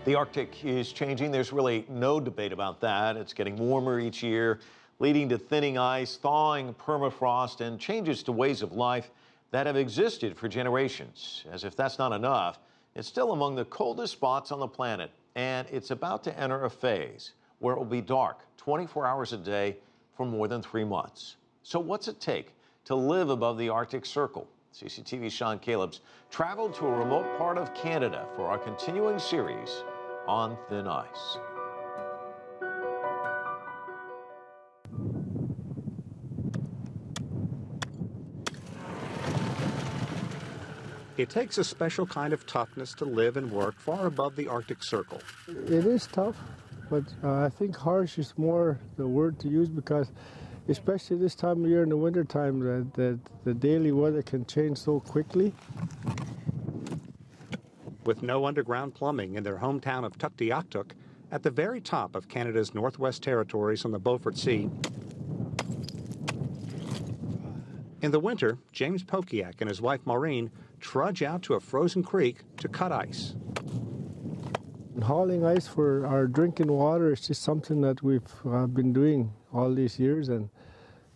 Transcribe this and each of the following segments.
The Arctic is changing. There's really no debate about that. It's getting warmer each year, leading to thinning ice, thawing permafrost, and changes to ways of life that have existed for generations. As if that's not enough, it's still among the coldest spots on the planet, and it's about to enter a phase where it will be dark 24 hours a day for more than 3 months. So what's it take to live above the Arctic Circle? CCTV's Callebs traveled to a remote part of Canada for our continuing series on thin ice. It takes a special kind of toughness to live and work far above the Arctic Circle. It is tough, but I think harsh is more the word to use because especially this time of year in the wintertime, the daily weather can change so quickly. With no underground plumbing in their hometown of Tuktoyaktuk, at the very top of Canada's Northwest Territories on the Beaufort Sea, in the winter, James Pokiak and his wife Maureen trudge out to a frozen creek to cut ice. Hauling ice for our drinking water is just something that we've been doing all these years, and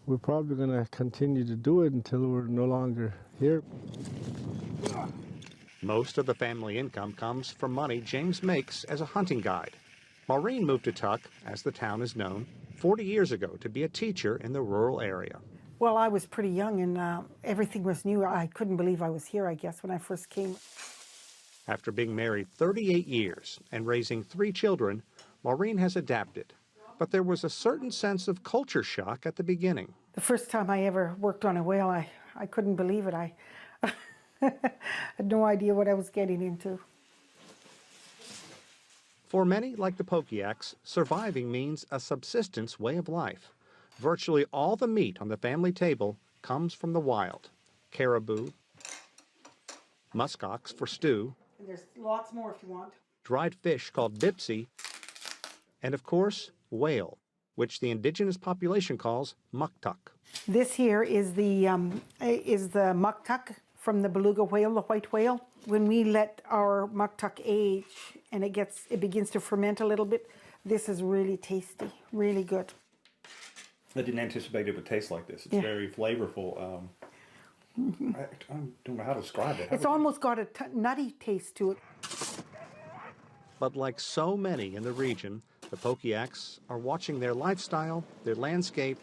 we're probably going to continue to do it until we're no longer here. Most of the family income comes from money James makes as a hunting guide. Maureen moved to Tuk, as the town is known, 40 years ago to be a teacher in the rural area. Well, I was pretty young and everything was new. I couldn't believe I was here, I guess, when I first came. After being married 38 years and raising 3 children, Maureen has adapted. But there was a certain sense of culture shock at the beginning. The first time I ever worked on a whale, I couldn't believe it. I had no idea what I was getting into. For many, like the Pokiaks, surviving means a subsistence way of life. Virtually all the meat on the family table comes from the wild. Caribou, muskox for stew, And there's lots more if you want. dried fish called bipsy, and of course, whale, which the indigenous population calls muktuk. This here is the Muktuk from the Beluga whale, the white whale. When we let our Muktuk age and it begins to ferment a little bit, this is really tasty, really good. I didn't anticipate it would taste like this. It's very flavorful. I don't know how to describe it. It's almost got a nutty taste to it. But like so many in the region, the Pokiaks are watching their lifestyle, their landscape,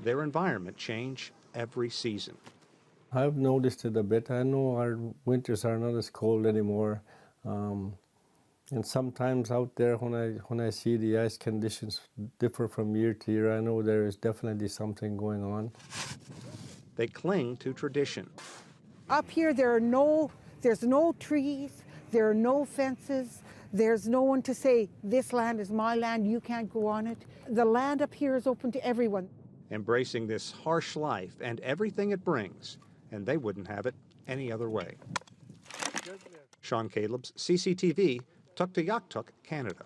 their environment change every season. I've noticed it a bit. I know our winters are not as cold anymore. And sometimes out there when I see the ice conditions differ from year to year, I know there is definitely something going on. They cling to tradition. Up here, there's no trees, there are no fences, there's no one to say, this land is my land, you can't go on it. The land up here is open to everyone. Embracing this harsh life and everything it brings, and they wouldn't have it any other way. Callebs, CCTV, Tuktoyaktuk, Canada.